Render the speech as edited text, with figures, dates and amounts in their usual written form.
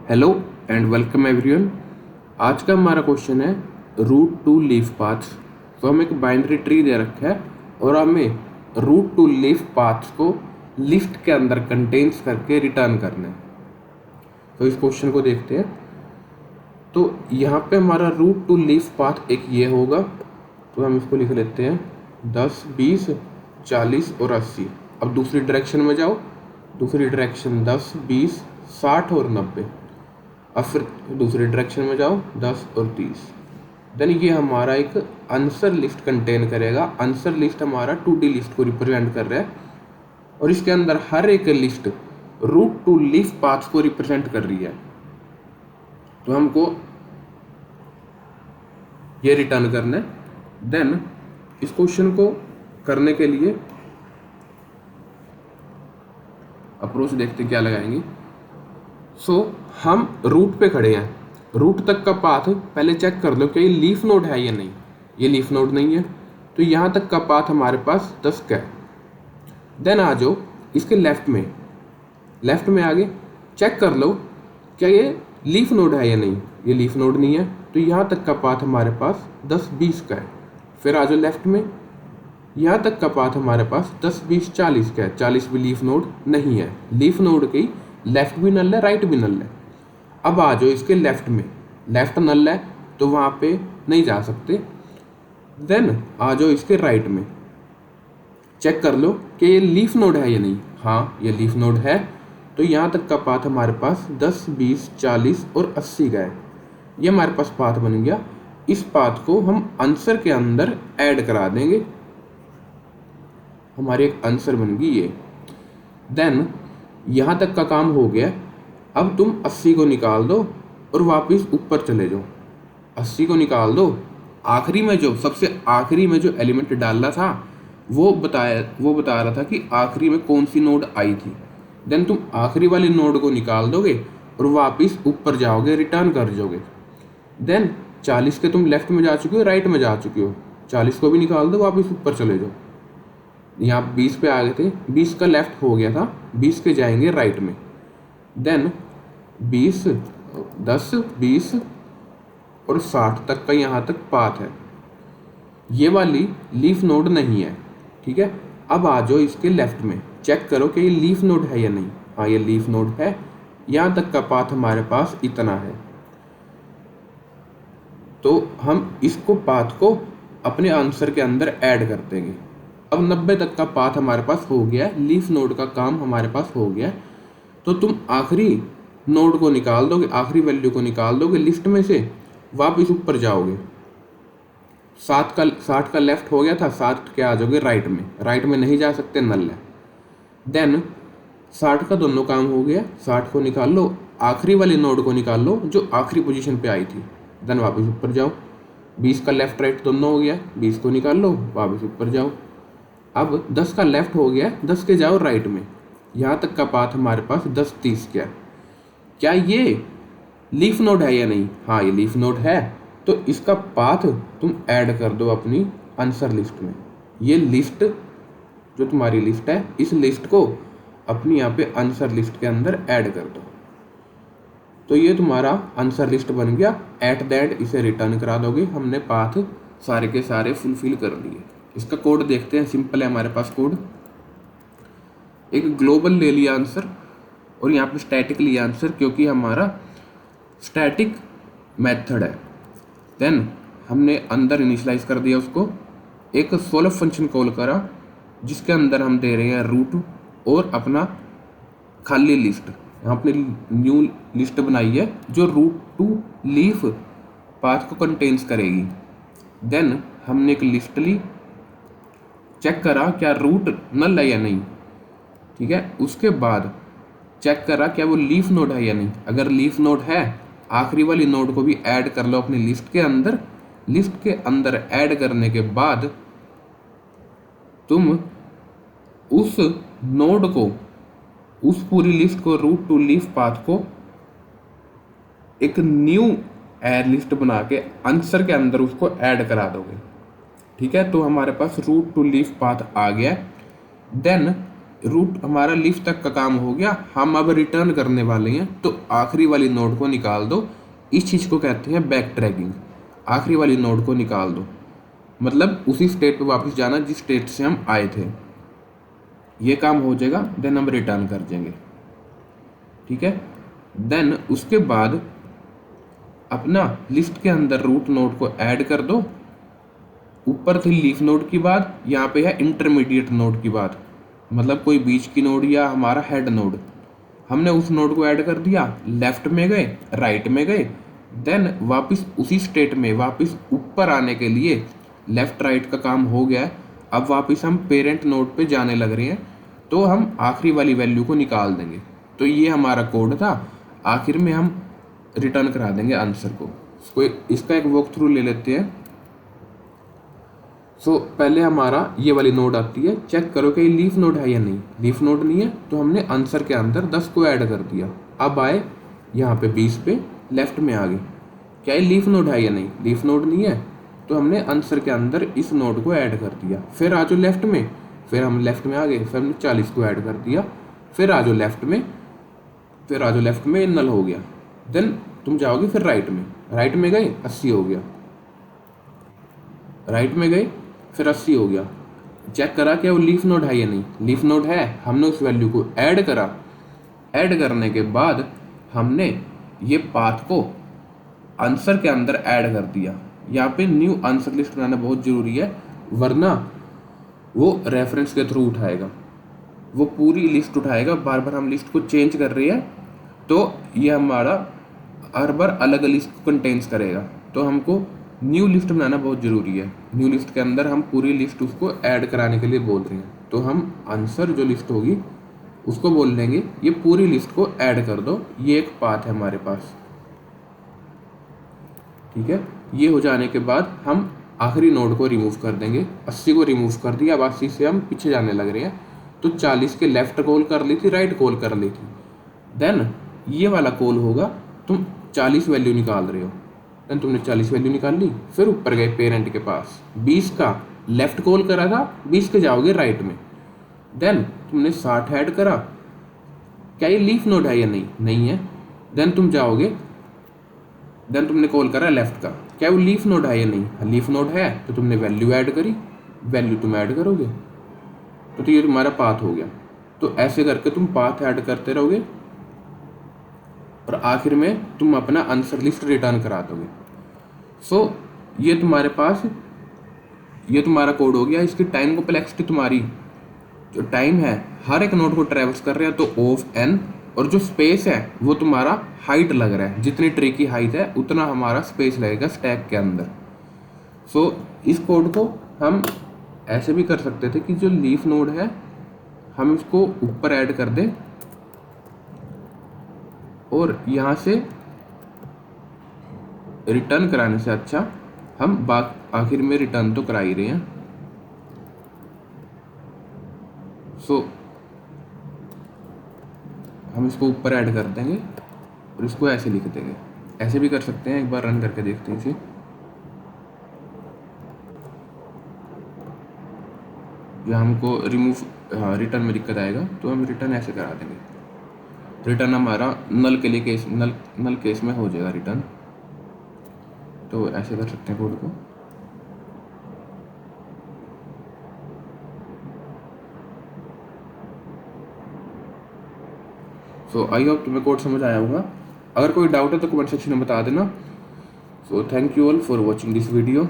Hello and welcome everyone. आज का हमारा क्वेश्चन है रूट टू लीफ पाथ्स। तो हमें एक बाइनरी ट्री दे रखा है और हमें रूट टू लीफ पाथ्स को लिस्ट के अंदर कंटेन्स करके रिटर्न करना है। तो इस क्वेश्चन को देखते हैं। तो यहाँ पे हमारा रूट टू लीफ पाथ एक ये होगा, तो हम इसको लिख लेते हैं 10, 20, 40 और 80। अब दूसरी डायरेक्शन में जाओ, दूसरी डायरेक्शन 10, 20, 60 और 90। अब फिर दूसरी डायरेक्शन में जाओ 10 और 30। देन ये हमारा एक आंसर लिस्ट कंटेन करेगा। आंसर लिस्ट हमारा 2D लिस्ट को रिप्रेजेंट कर रहा है और इसके अंदर हर एक list root to leaf path को रिप्रेजेंट कर रही है। तो हमको ये रिटर्न करना है। देन इस क्वेश्चन को करने के लिए अप्रोच देखते क्या लगाएंगे। हम रूट पे खड़े हैं, रूट तक का पाथ पहले चेक कर लो कि ये लीफ नोड है या नहीं। ये लीफ नोड नहीं है, तो यहाँ तक का पाथ हमारे पास 10 का है। देन आ जाओ इसके लेफ्ट में आगे चेक कर लो क्या ये लीफ नोड है या नहीं। ये लीफ नोड नहीं है, तो यहाँ तक का पाथ हमारे पास 10, 20 का है। फिर आ जाओ लेफ्ट में, यहाँ तक का पाथ हमारे पास 10, 20, 40 का है। 40 भी लीफ नोड नहीं है। लीफ नोड की लेफ्ट भी नल है, राइट भी नल है। अब आ जाओ इसके लेफ्ट में, लेफ्ट नल है तो वहाँ पे नहीं जा सकते। देन आ जाओ इसके राइट में, चेक कर लो कि ये लीफ नोड है या नहीं। हाँ, ये लीफ नोड है, तो यहाँ तक का पाथ हमारे पास 10, 20, 40 और 80 का है। ये हमारे पास पाथ बन गया। इस पाथ को हम आंसर के अंदर ऐड करा देंगे, हमारी एक आंसर बन गई ये। देन यहाँ तक का काम हो गया। अब तुम 80 को निकाल दो और वापस ऊपर चले जाओ। 80 को निकाल दो, आखिरी में जो सबसे आखिरी में जो एलिमेंट डालना था वो बता रहा था कि आखिरी में कौन सी नोड आई थी। देन तुम आखिरी वाली नोड को निकाल दोगे और वापस ऊपर जाओगे, रिटर्न कर जाओगे। देन 40 के तुम लेफ्ट में जा चुके हो, राइट में जा चुके हो। 40 को भी निकाल दो, वापस ऊपर चले जाओ। यहाँ 20 पे आ गए थे, 20 का लेफ्ट हो गया था, 20 के जाएंगे राइट में। देन 20, 10, 20 और 60 तक का यहाँ तक पाथ है। ये वाली लीफ नोड नहीं है, ठीक है। अब आ जाओ इसके लेफ्ट में, चेक करो कि ये लीफ नोड है या नहीं। हाँ, ये लीफ नोड है। यहाँ तक का पाथ हमारे पास इतना है, तो हम इसको पाथ को अपने आंसर के अंदर ऐड कर देंगे। अब 90 तक का पाथ हमारे पास हो गया, लीफ नोड का काम हमारे पास हो गया। तो तुम आखिरी नोड को निकाल दोगे, आखिरी वैल्यू को निकाल दोगे लिस्ट में से, वापस ऊपर जाओगे। 60 का लेफ्ट हो गया था, 60 के आ जाओगे राइट में। राइट में नहीं जा सकते, नल है। देन 60 का दोनों काम हो गया, 60 को निकाल लो, आखिरी वाली नोड को निकाल लो जो आखिरी पोजीशन पे आई थी। देन वापस ऊपर जाओ। 20 का लेफ्ट राइट दोनों हो गया, 20 को निकाल लो, वापस ऊपर जाओ। अब 10 का लेफ्ट हो गया, 10 के जाओ राइट में। यहाँ तक का पाथ हमारे पास 10, 30 का। क्या ये लीफ नोड है या नहीं? हाँ, ये लीफ नोड है, तो इसका पाथ तुम ऐड कर दो अपनी आंसर लिस्ट में। ये लिस्ट जो तुम्हारी लिस्ट है, इस लिस्ट को अपनी यहाँ पे आंसर लिस्ट के अंदर ऐड कर दो। तो ये तुम्हारा आंसर लिस्ट बन गया। एट द एंड इसे रिटर्न करा दोगे। हमने पाथ सारे के सारे फुलफिल कर लिए। इसका कोड देखते हैं, सिंपल है हमारे पास कोड। एक ग्लोबल ले लिया आंसर और यहाँ पे स्टैटिक लिया आंसर, क्योंकि हमारा स्टैटिक मेथड है। देन हमने अंदर इनिशियलाइज कर दिया उसको, एक सोल्व फंक्शन कॉल करा जिसके अंदर हम दे रहे हैं रूट और अपना खाली लिस्ट। यहाँ अपनी न्यू लिस्ट बनाई है जो रूट टू लीफ पाथ को कंटेन्स करेगी। देन हमने एक लिस्ट ली, चेक करा क्या रूट नल है या नहीं, ठीक है। उसके बाद चेक करा क्या वो लीफ नोड है या नहीं। अगर लीफ नोड है, आखिरी वाली नोड को भी ऐड कर लो अपनी लिस्ट के अंदर। लिस्ट के अंदर ऐड करने के बाद तुम उस नोड को, उस पूरी लिस्ट को, रूट टू लीफ पाथ को एक न्यू एयर लिस्ट बना के आंसर के अंदर उसको ऐड करा दोगे, ठीक है। तो हमारे पास रूट टू लीफ पाथ आ गया। देन रूट हमारा लिस्ट तक का काम हो गया, हम अब रिटर्न करने वाले हैं, तो आखिरी वाली नोड को निकाल दो। इस चीज़ को कहते हैं बैक ट्रैकिंग। आखिरी वाली नोड को निकाल दो, मतलब उसी स्टेट पे वापस जाना जिस स्टेट से हम आए थे। ये काम हो जाएगा, देन हम रिटर्न कर देंगे। ठीक है, देन उसके बाद अपना लिस्ट के अंदर रूट नोड को ऐड कर दो। ऊपर थी लीफ नोड की बात, यहाँ पे है इंटरमीडिएट नोड की बात, मतलब कोई बीच की नोड या हमारा हेड नोड। हमने उस नोड को ऐड कर दिया, लेफ्ट में गए, राइट में गए, देन वापस उसी स्टेट में वापस ऊपर आने के लिए लेफ्ट राइट का काम हो गया। अब वापस हम पेरेंट नोड पे जाने लग रहे हैं, तो हम आखिरी वाली वैल्यू को निकाल देंगे। तो ये हमारा कोड था, आखिर में हम रिटर्न करा देंगे आंसर को। इसका एक वॉक थ्रू ले लेते हैं। पहले हमारा ये वाली नोड आती है, चेक करो कि ये लीफ नोड है या नहीं। लीफ नोड नहीं है तो हमने आंसर के अंदर 10 को ऐड कर दिया। अब आए यहाँ पे 20 पे, लेफ्ट में आ गए, क्या ये लीफ नोड है या नहीं। लीफ नोड नहीं है तो हमने आंसर के अंदर इस नोड को ऐड कर दिया। फिर आ जाओ लेफ्ट में, फिर हम लेफ्ट में आ गए, फिर हमने 40 को ऐड कर दिया। फिर आ जाओ लेफ्ट में, फिर आ जाओ लेफ्ट में, नल हो गया। देन तुम जाओगे फिर राइट में गए, 80 हो गया। राइट में गए, फिर 80 हो गया। चेक करा क्या वो लीफ नोड है या नहीं। लीफ नोड है, हमने उस वैल्यू को ऐड करा। ऐड करने के बाद हमने ये पाथ को आंसर के अंदर ऐड कर दिया। यहाँ पे न्यू आंसर लिस्ट बनाना बहुत ज़रूरी है, वरना वो रेफरेंस के थ्रू उठाएगा, वो पूरी लिस्ट उठाएगा। बार बार हम लिस्ट को चेंज कर रहे हैं तो ये हमारा हर बार अलग लिस्ट को कंटेन्स करेगा। तो हमको न्यू लिस्ट बनाना बहुत ज़रूरी है। न्यू लिस्ट के अंदर हम पूरी लिस्ट उसको ऐड कराने के लिए बोल रहे हैं, तो हम आंसर जो लिस्ट होगी उसको बोल देंगे ये पूरी लिस्ट को ऐड कर दो। ये एक पाथ है हमारे पास। ठीक है, ये हो जाने के बाद हम आखिरी नोड को रिमूव कर देंगे। 80 को रिमूव कर दिया। अब 80 से हम पीछे जाने लग रहे हैं, तो 40 के लेफ्ट कॉल कर ली थी, राइट कॉल कर ली थी। देन ये वाला कॉल होगा, तुम 40 वैल्यू निकाल रहे हो, देन तुमने 40 वैल्यू निकाल ली। फिर ऊपर गए पेरेंट के पास, 20 का लेफ्ट कॉल करा था, 20 के जाओगे राइट में। देन तुमने 60 ऐड करा, क्या ये लीफ नोड है या नहीं, नहीं है। देन तुम जाओगे, देन तुमने कॉल करा लेफ्ट का, क्या वो लीफ नोड है या नहीं। लीफ नोड है तो तुमने वैल्यू ऐड करी, वैल्यू तुम ऐड करोगे, तो ये तुम्हारा पाथ हो गया। तो ऐसे करके तुम पाथ ऐड करते रहोगे और आखिर में तुम अपना आंसर लिस्ट रिटर्न करा दोगे। ये तुम्हारे पास, ये तुम्हारा कोड हो गया। इसकी टाइम कॉम्प्लेक्सिटी तुम्हारी जो टाइम है हर एक नोड को ट्रेवल्स कर रहे हैं, तो ऑफ एन, और जो स्पेस है वो तुम्हारा हाइट लग रहा है। जितनी ट्री की हाइट है उतना हमारा स्पेस लगेगा स्टैक के अंदर। इस कोड को हम ऐसे भी कर सकते थे कि जो लीफ नोड है हम इसको ऊपर ऐड कर दें, और यहाँ से रिटर्न कराने से अच्छा हम आखिर में रिटर्न तो करा ही रहे हैं। हम इसको ऊपर ऐड कर देंगे और इसको ऐसे लिख देंगे। ऐसे भी कर सकते हैं, एक बार रन करके देखते हैं इसे। या हमको रिटर्न में दिक्कत आएगा तो हम रिटर्न ऐसे करा देंगे। रिटर्न हमारा नल के लिए केस, नल केस में हो जाएगा रिटर्न। तो ऐसे कर सकते हैं कोड को। आई होप तुम्हें कोड समझ आया होगा। अगर कोई डाउट है तो कमेंट सेक्शन में बता देना। Thank you all for watching this video.